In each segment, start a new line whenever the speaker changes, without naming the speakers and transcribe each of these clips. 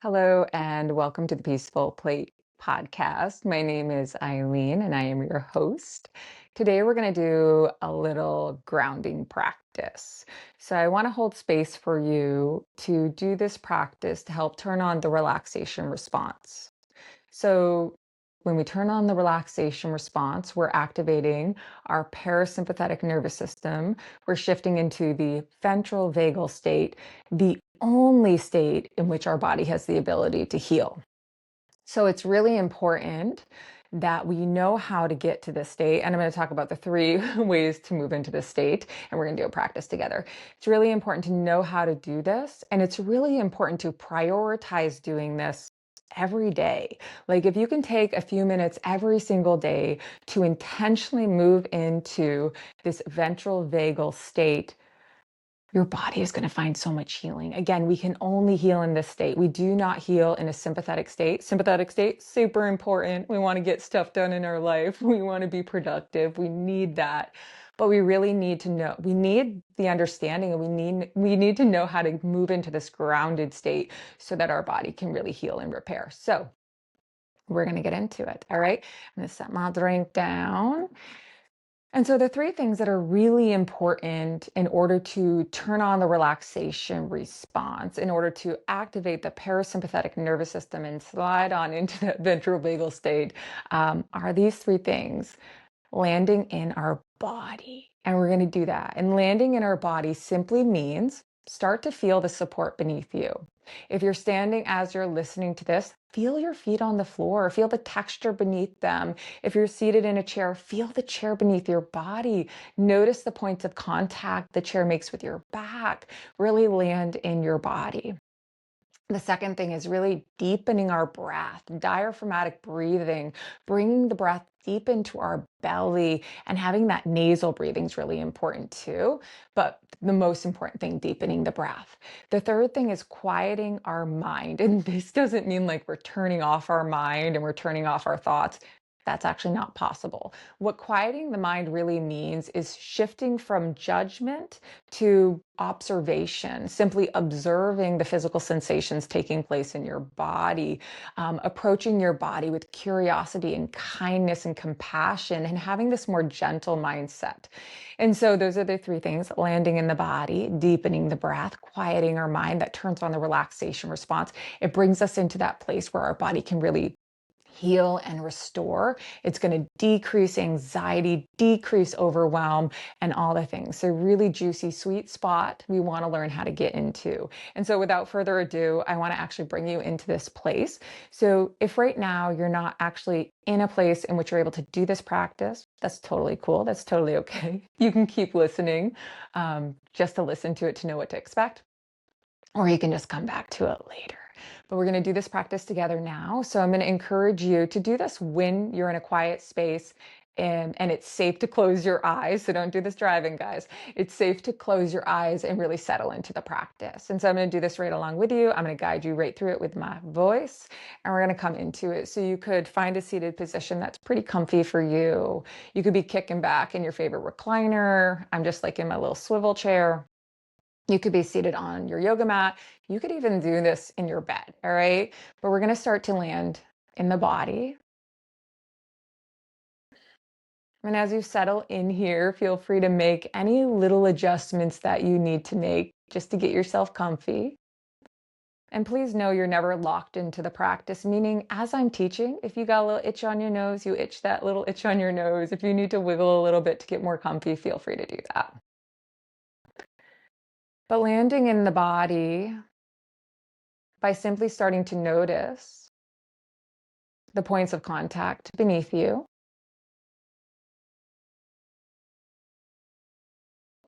Hello, and welcome to the Peaceful Plate podcast. My name is Eileen, and I am your host. Today, we're going to do a little grounding practice. So, I want to hold space for you to do this practice to help turn on the relaxation response. So, when we turn on the relaxation response, we're activating our parasympathetic nervous system. We're shifting into the ventral vagal state, the only state in which our body has the ability to heal. So, it's really important that we know how to get to this state. And I'm going to talk about the three ways to move into this state, and we're going to do a practice together. It's really important to know how to do this. And it's really important to prioritize doing this every day. Like if you can take a few minutes every single day to intentionally move into this ventral vagal state, your body is going to find so much healing. Again, we can only heal in this state. We do not heal in a sympathetic state. Sympathetic state, super important. We want to get stuff done in our life. We want to be productive. We need that. But we really need to know, we need the understanding, and we need to know how to move into this grounded state so that our body can really heal and repair. So we're going to get into it. All right. I'm going to set my drink down. And so the three things that are really important in order to turn on the relaxation response, in order to activate the parasympathetic nervous system and slide on into the ventral vagal state, are these three things: landing in our body. And we're going to do that. And landing in our body simply means start to feel the support beneath you. If you're standing as you're listening to this, feel your feet on the floor, feel the texture beneath them. If you're seated in a chair, feel the chair beneath your body. Notice the points of contact the chair makes with your back. Really land in your body. The second thing is really deepening our breath, diaphragmatic breathing, bringing the breath deep into our belly, and having that nasal breathing is really important too. But the most important thing, deepening the breath. The third thing is quieting our mind. And this doesn't mean like we're turning off our mind and we're turning off our thoughts. That's actually not possible. What quieting the mind really means is shifting from judgment to observation, simply observing the physical sensations taking place in your body, approaching your body with curiosity and kindness and compassion, and having this more gentle mindset. And so, those are the three things: landing in the body, deepening the breath, quieting our mind. That turns on the relaxation response. It brings us into that place where our body can really heal and restore. It's going to decrease anxiety, decrease overwhelm, and all the things. So, really juicy, sweet spot we want to learn how to get into. And so, without further ado, I want to actually bring you into this place. So, if right now you're not actually in a place in which you're able to do this practice, that's totally cool. That's totally okay. You can keep listening, just to listen to it to know what to expect, or you can just come back to it later. But we're going to do this practice together now. So I'm going to encourage you to do this when you're in a quiet space, and it's safe to close your eyes. So don't do this driving, guys. It's safe to close your eyes and really settle into the practice. And so I'm going to do this right along with you. I'm going to guide you right through it with my voice, and we're going to come into it. So you could find a seated position that's pretty comfy for you. You could be kicking back in your favorite recliner. I'm just like in my little swivel chair. You could be seated on your yoga mat. You could even do this in your bed, all right? But we're going to start to land in the body. And as you settle in here, feel free to make any little adjustments that you need to make just to get yourself comfy. And please know you're never locked into the practice, meaning as I'm teaching, if you got a little itch on your nose, you itch that little itch on your nose. If you need to wiggle a little bit to get more comfy, feel free to do that. But landing in the body by simply starting to notice the points of contact beneath you.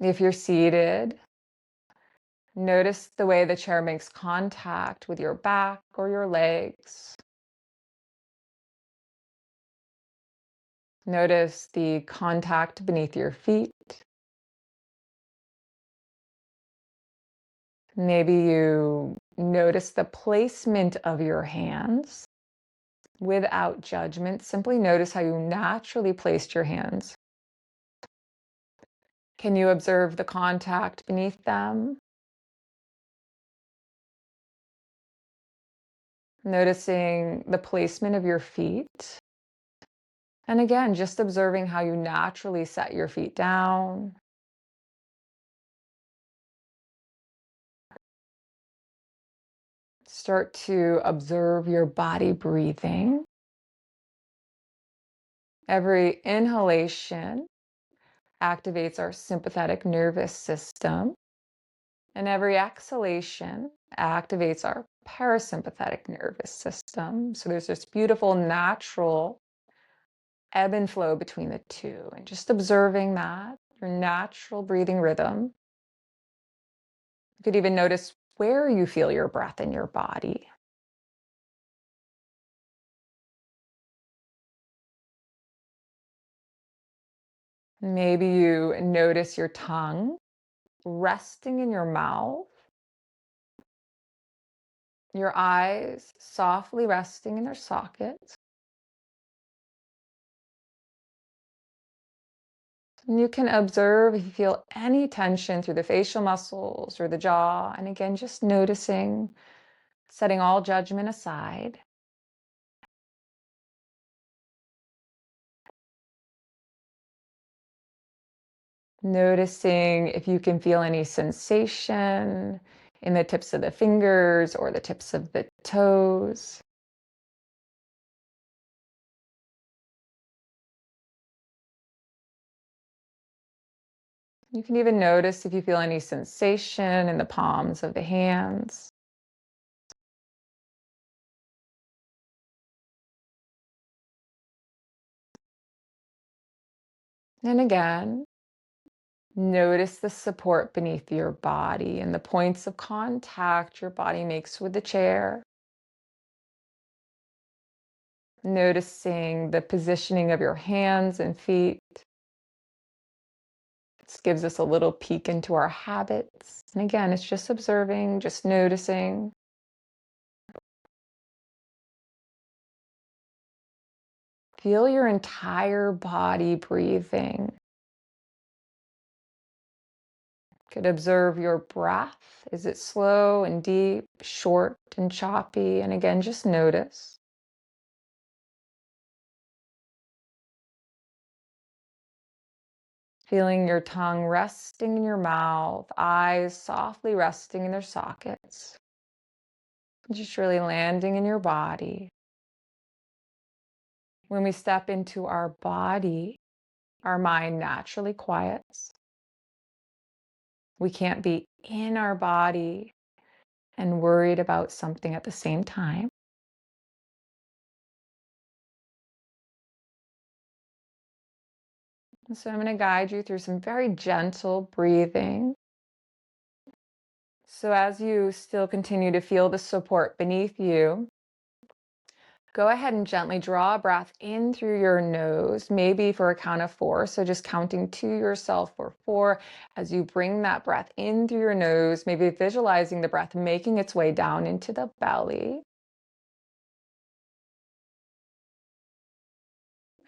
If you're seated, notice the way the chair makes contact with your back or your legs. Notice the contact beneath your feet. Maybe you notice the placement of your hands without judgment. Simply notice how you naturally placed your hands. Can you observe the contact beneath them? noticing the placement of your feet. And again, just observing how you naturally set your feet down. Start to observe your body breathing. Every inhalation activates our sympathetic nervous system, and every exhalation activates our parasympathetic nervous system. So there's this beautiful natural ebb and flow between the two, and just observing that, your natural breathing rhythm. You could even notice where you feel your breath in your body. Maybe you notice your tongue resting in your mouth, your eyes softly resting in their sockets. And you can observe if you feel any tension through the facial muscles or the jaw. And again, just noticing, setting all judgment aside. Noticing if you can feel any sensation in the tips of the fingers or the tips of the toes. You can even notice if you feel any sensation in the palms of the hands. And again, notice the support beneath your body and the points of contact your body makes with the chair. Noticing the positioning of your hands and feet. This gives us a little peek into our habits. And again, it's just observing, just noticing. Feel your entire body breathing. Could observe your breath. Is it slow and deep, short and choppy? And again, just notice. Feeling your tongue resting in your mouth, eyes softly resting in their sockets. Just really landing in your body. When we step into our body, our mind naturally quiets. We can't be in our body and worried about something at the same time. So I'm going to guide you through some very gentle breathing. So as you still continue to feel the support beneath you, go ahead and gently draw a breath in through your nose, maybe for a count of 4. So just counting to yourself for 4. As you bring that breath in through your nose, maybe visualizing the breath making its way down into the belly.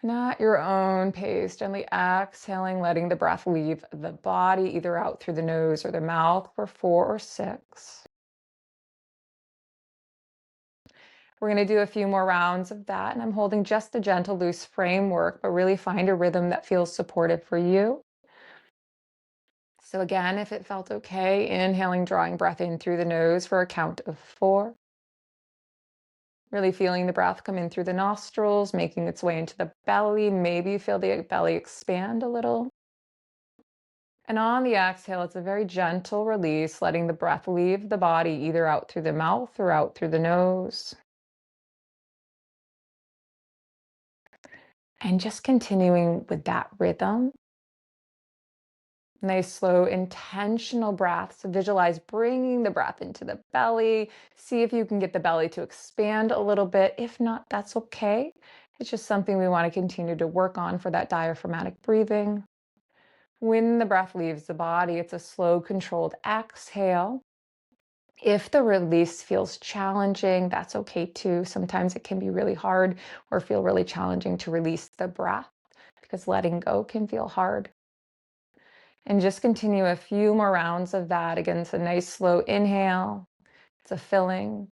Not your own pace, gently exhaling, letting the breath leave the body, either out through the nose or the mouth for 4 or 6. We're going to do a few more rounds of that, and I'm holding just a gentle, loose framework, but really find a rhythm that feels supportive for you. So again, if it felt okay, inhaling, drawing breath in through the nose for a count of 4. Really feeling the breath come in through the nostrils, making its way into the belly. Maybe you feel the belly expand a little. And on the exhale, it's a very gentle release, letting the breath leave the body either out through the mouth or out through the nose. And just continuing with that rhythm. Nice, slow, intentional breaths. So visualize bringing the breath into the belly. See if you can get the belly to expand a little bit. If not, that's okay. It's just something we want to continue to work on for that diaphragmatic breathing. When the breath leaves the body, it's a slow, controlled exhale. If the release feels challenging, that's okay too. Sometimes it can be really hard or feel really challenging to release the breath because letting go can feel hard. And just continue a few more rounds of that. Again, it's a nice slow inhale. It's a filling.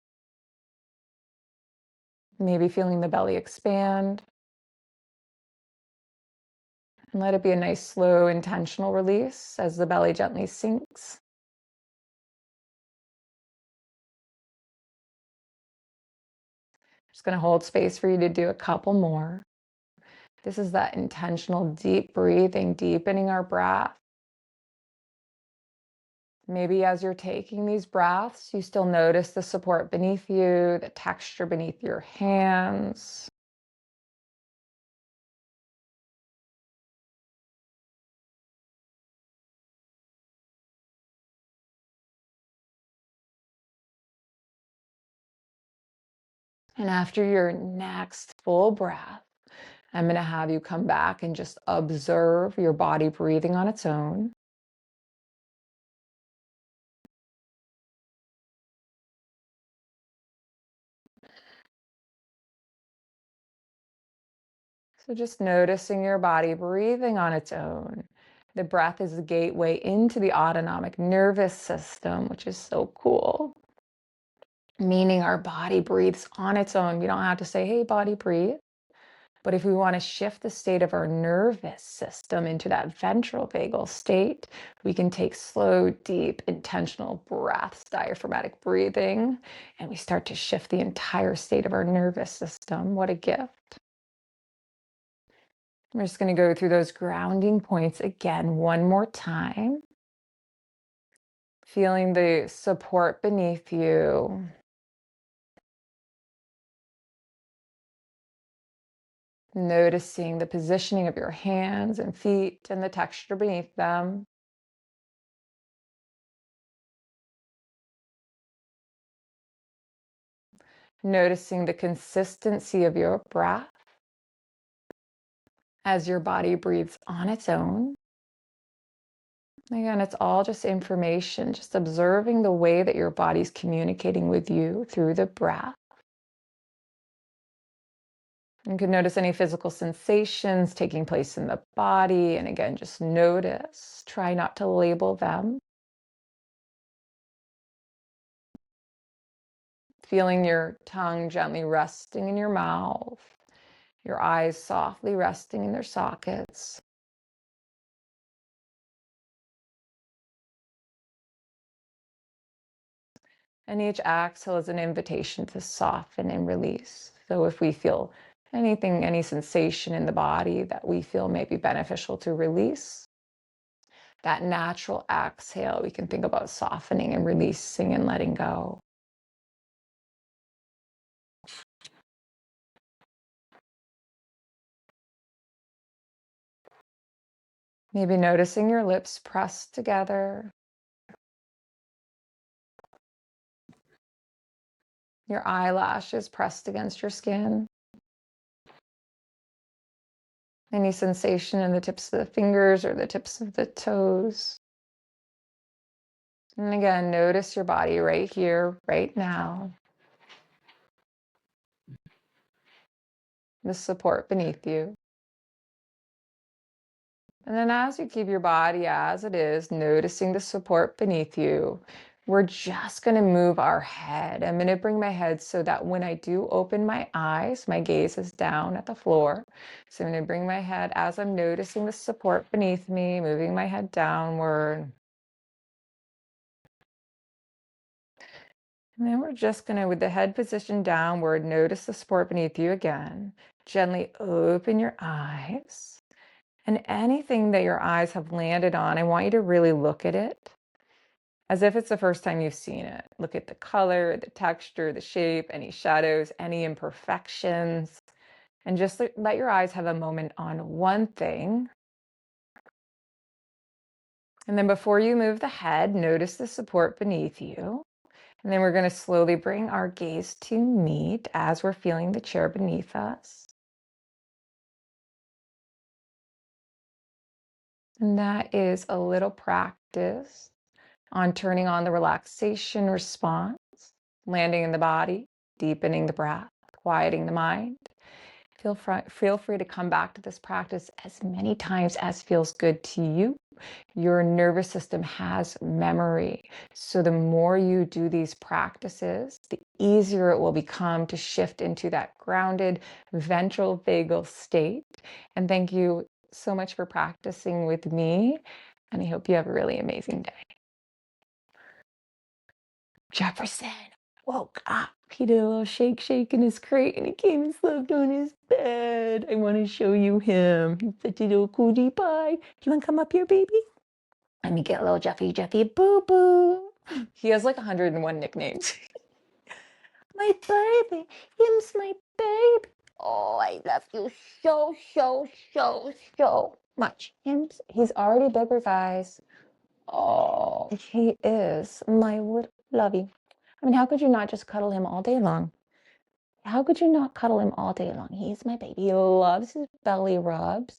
Maybe feeling the belly expand. And let it be a nice, slow, intentional release as the belly gently sinks. Just going to hold space for you to do a couple more. This is that intentional deep breathing, deepening our breath. Maybe as you're taking these breaths, you still notice the support beneath you, the texture beneath your hands. And after your next full breath, I'm going to have you come back and just observe your body breathing on its own. So just noticing your body breathing on its own. The breath is the gateway into the autonomic nervous system, which is so cool. Meaning our body breathes on its own. We don't have to say, hey, body, breathe. But if we want to shift the state of our nervous system into that ventral vagal state, we can take slow, deep, intentional breaths, diaphragmatic breathing, and we start to shift the entire state of our nervous system. What a gift. We're just going to go through those grounding points again one more time. Feeling the support beneath you. Noticing the positioning of your hands and feet and the texture beneath them. Noticing the consistency of your breath as your body breathes on its own. Again, it's all just information, just observing the way that your body's communicating with you through the breath. You can notice any physical sensations taking place in the body. And again, just notice. Try not to label them. Feeling your tongue gently resting in your mouth. Your eyes softly resting in their sockets. And each exhale is an invitation to soften and release. So if we feel anything, any sensation in the body that we feel may be beneficial to release, that natural exhale, we can think about softening and releasing and letting go. Maybe noticing your lips pressed together, your eyelashes pressed against your skin. Any sensation in the tips of the fingers or the tips of the toes. And again, notice your body right here, right now. The support beneath you. And then as you keep your body as it is, noticing the support beneath you, we're just going to move our head. I'm going to bring my head so that when I do open my eyes, my gaze is down at the floor. So I'm going to bring my head as I'm noticing the support beneath me, moving my head downward. And then we're just going to, with the head positioned downward, notice the support beneath you again. Gently open your eyes. And anything that your eyes have landed on, I want you to really look at it as if it's the first time you've seen it. Look at the color, the texture, the shape, any shadows, any imperfections, and just let your eyes have a moment on one thing. And then before you move the head, notice the support beneath you. And then we're going to slowly bring our gaze to meet as we're feeling the chair beneath us. And that is a little practice on turning on the relaxation response, landing in the body, deepening the breath, quieting the mind. Feel free to come back to this practice as many times as feels good to you. Your nervous system has memory. So the more you do these practices, the easier it will become to shift into that grounded ventral vagal state. And thank you so much for practicing with me. And I hope you have a really amazing day. Jefferson woke up. He did a little shake in his crate and he came and slept on his bed. I want to show you him. He's such a little cutie pie. Do you want to come up here, baby? Let me get a little Jeffy boo boo. He has like 101 nicknames. My baby, him's my baby. Oh, I love you so much. He's already bigger, guys. Oh, he is my little lovey. I mean, how could you not just cuddle him all day long? How could you not cuddle him all day long? He's my baby. He loves his belly rubs.